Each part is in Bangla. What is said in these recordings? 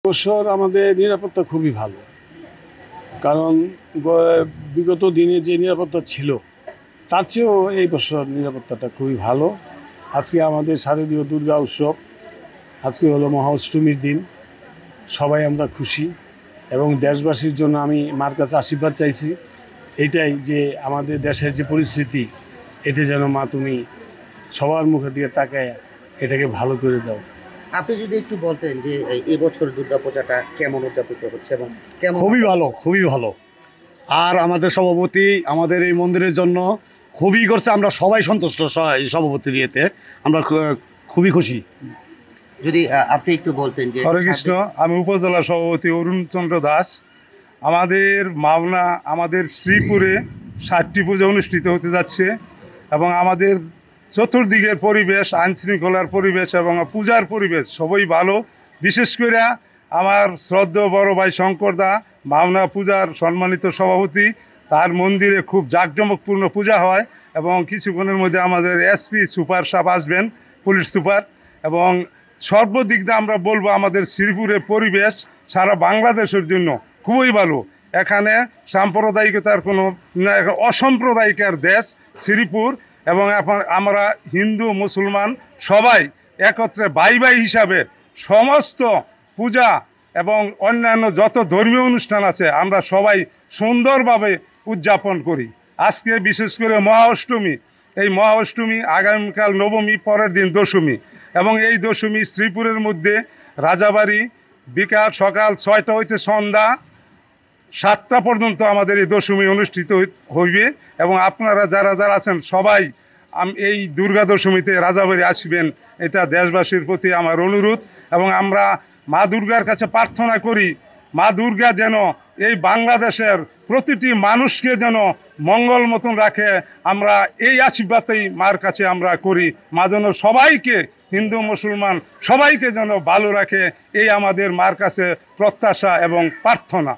বছর আমাদের নিরাপত্তা খুবই ভালো, কারণ বিগত দিনে যে নিরাপত্তা ছিল তার চেয়েও এই বছর নিরাপত্তাটা খুবই ভালো। আজকে আমাদের শারদীয় দুর্গা উৎসব, আজকে হলো মহা অষ্টমীর দিন। সবাই আমরা খুশি এবং দেশবাসীর জন্য আমি মার কাছে আশীর্বাদ চাইছি এইটাই, যে আমাদের দেশের যে পরিস্থিতি এটা যেন মা তুমি সবার মুখের দিকে তাকায় এটাকে ভালো করে দাও। আপনি যদি একটু বলতেন যে এই বছর দুর্গাপূজাটা কেমন উদযাপিত হচ্ছে এবং কেমন? খুবই ভালো, খুবই ভালো। আর আমাদের সভাপতি আমাদের এই মন্দিরের জন্য খুবই করছে, আমরা সবাই সন্তুষ্ট। এই সভাপতির ইয়েতে আমরা খুবই খুশি। যদি আপনি একটু বলতেন যে হরে কৃষ্ণ, আমি উপজেলা সভাপতি অরুণ চন্দ্র দাস। আমাদের শ্রীপুরে 7টি পূজা অনুষ্ঠিত হতে যাচ্ছে এবং আমাদের চতুর্দিকের পরিবেশ, আইনশৃঙ্খলার পরিবেশ এবং পূজার পরিবেশ সবই ভালো। বিশেষ করে আমার শ্রদ্ধেয় বড় ভাই শঙ্কর দা, মাওনা পূজার সম্মানিত সভাপতি, তার মন্দিরে খুব জাঁকজমকপূর্ণ পূজা হয় এবং কিছুক্ষণের মধ্যে আমাদের এসপি সুপার সাহেব আসবেন, পুলিশ সুপার। এবং সর্বদিক দিয়ে আমরা বলবো আমাদের শ্রীপুরের পরিবেশ সারা বাংলাদেশের জন্য খুবই ভালো। এখানে সাম্প্রদায়িকতার কোনো অসাম্প্রদায়িকের দেশ শ্রীপুর, এবং আমরা হিন্দু মুসলমান সবাই একত্রে ভাই ভাই হিসাবে সমস্ত পূজা এবং অন্যান্য যত ধর্মীয় অনুষ্ঠান আছে আমরা সবাই সুন্দরভাবে উদযাপন করি। আজকে বিশেষ করে মহা অষ্টমী, এই মহা অষ্টমী আগামীকাল নবমী, পরের দিন দশমী, এবং এই দশমী শ্রীপুরের মধ্যে রাজাবাড়ি সকাল 6টা হইতে সন্ধ্যা 7টা পর্যন্ত আমাদের এই দশমী অনুষ্ঠিত হইবে। এবং আপনারা যারা যারা আছেন সবাই এই দুর্গা দশমীতে রাজাবাড়ি আসবেন, এটা দেশবাসীর প্রতি আমার অনুরোধ। এবং আমরা মা দুর্গার কাছে প্রার্থনা করি, মা দুর্গা যেন এই বাংলাদেশের প্রতিটি মানুষকে যেন মঙ্গল মতন রাখে। আমরা এই আশীর্বাদই মার কাছে আমরা করি, মা যেন সবাইকে, হিন্দু মুসলমান সবাইকে যেন ভালো রাখে, এই আমাদের মার কাছে প্রত্যাশা এবং প্রার্থনা।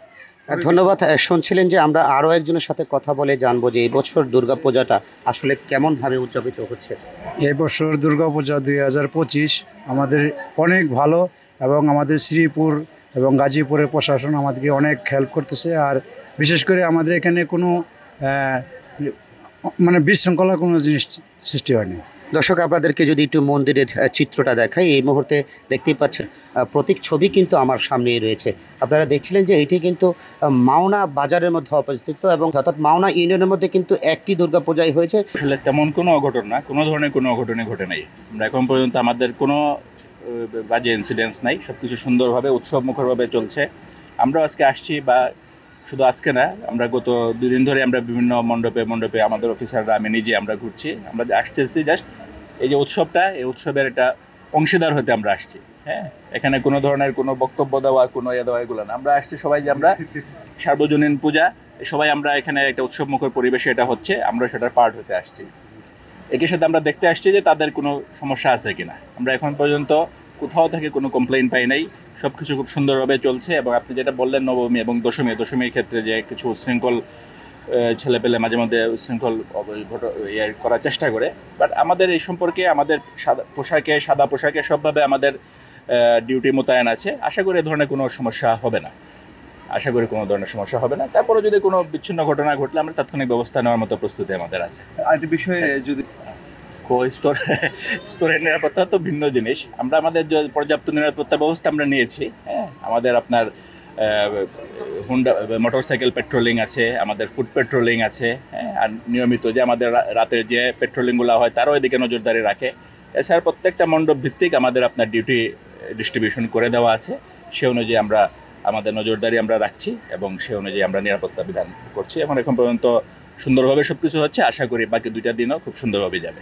ধন্যবাদ। শুনছিলেন যে আমরা আরও একজনের সাথে কথা বলে জানবো যে এই বছর দুর্গাপূজাটা আসলে কেমনভাবে উদযাপিত হচ্ছে। এই বছর দুর্গাপূজা 2025 আমাদের অনেক ভালো, এবং আমাদের শ্রীপুর এবং গাজীপুরের প্রশাসন আমাদেরকে অনেক হেল্প করতেছে। আর বিশেষ করে আমাদের এখানে কোনো বিশৃঙ্খলা কোনো জিনিস সৃষ্টি হয়নি। দর্শক, আপনাদেরকে যদি একটু মন্দিরের চিত্রটা দেখাই, এই মুহূর্তে দেখতেই পাচ্ছেন প্রতীক ছবি কিন্তু আমার সামনেই রয়েছে। আপনারা দেখছিলেন যে এটি কিন্তু মাওনা বাজারের মধ্যে অবস্থিত, এবং অর্থাৎ মাওনা ইউনিয়নের মধ্যে কিন্তু একটি দুর্গাপূজাই হয়েছে। আসলে তেমন কোনো অঘটন না, কোনো ধরনের কোনো অঘটনে ঘটে নাই। আমরা এখন পর্যন্ত আমাদের কোনো বাজে ইনসিডেন্টস নাই, সব কিছু সুন্দরভাবে উৎসবমুখরভাবে চলছে। আমরাও আজকে আসছি, বা শুধু আজকে না, আমরা গত 2 দিন ধরে আমরা বিভিন্ন মণ্ডপে আমাদের অফিসাররা, আমি নিজে আমরা ঘুরছি। আমরা আসতেছি জাস্ট এই যে উৎসবটা, এই উৎসবের একটা অংশীদার হতে আমরা আসছি। হ্যাঁ, এখানে কোনো ধরনের কোনো বক্তব্য দেওয়া, কোনো দেওয়া, এগুলো না। আমরা আসছি সবাই যে আমরা সার্বজনীন পূজা, সবাই আমরা এখানে একটা উৎসবমুখর পরিবেশে এটা হচ্ছে, আমরা সেটার পার্ট হতে আসছি। একই সাথে আমরা দেখতে আসছি যে তাদের কোনো সমস্যা আছে কিনা। আমরা এখন পর্যন্ত কোথাও থেকে কোনো কমপ্লেইন পাই নাই, সব কিছু খুব সুন্দরভাবে চলছে। এবং আপনি যেটা বললেন নবমী এবং দশমীর ক্ষেত্রে যে কিছু উচ্ছৃঙ্খল ছেলেপেলে মাঝে মধ্যে উচ্ছৃঙ্খল করার চেষ্টা করে, বাট আমাদের এই সম্পর্কে আমাদের সাদা পোশাকে সবভাবে আমাদের ডিউটি মোতায়েন আছে। আশা করি এ ধরনের কোনো সমস্যা হবে না, তারপরে যদি কোনো বিচ্ছিন্ন ঘটনা ঘটলে আমরা তাৎক্ষণিক ব্যবস্থা নেওয়ার মতো প্রস্তুতি আমাদের আছে। আরেকটি বিষয়ে যদি স্তরের নিরাপত্তা তো ভিন্ন জিনিস। আমরা আমাদের পর্যাপ্ত নিরাপত্তা ব্যবস্থা আমরা নিয়েছি। হ্যাঁ, আমাদের আপনার হুন্ডা মোটরসাইকেল পেট্রোলিং আছে, আমাদের ফুড পেট্রোলিং আছে। হ্যাঁ, আর নিয়মিত যে আমাদের রাতের যে পেট্রোলিংগুলো হয় তারও এদিকে নজরদারি রাখে। এছাড়া প্রত্যেকটা মণ্ডপ ভিত্তিক আমাদের আপনার ডিউটি ডিস্ট্রিবিউশন করে দেওয়া আছে, সে অনুযায়ী আমরা আমাদের নজরদারি আমরা রাখছি এবং সে অনুযায়ী আমরা নিরাপত্তা বিধান করছি। এখন পর্যন্ত সুন্দরভাবে সব কিছু হচ্ছে, আশা করি বাকি 2টা দিনও খুব সুন্দরভাবে যাবে।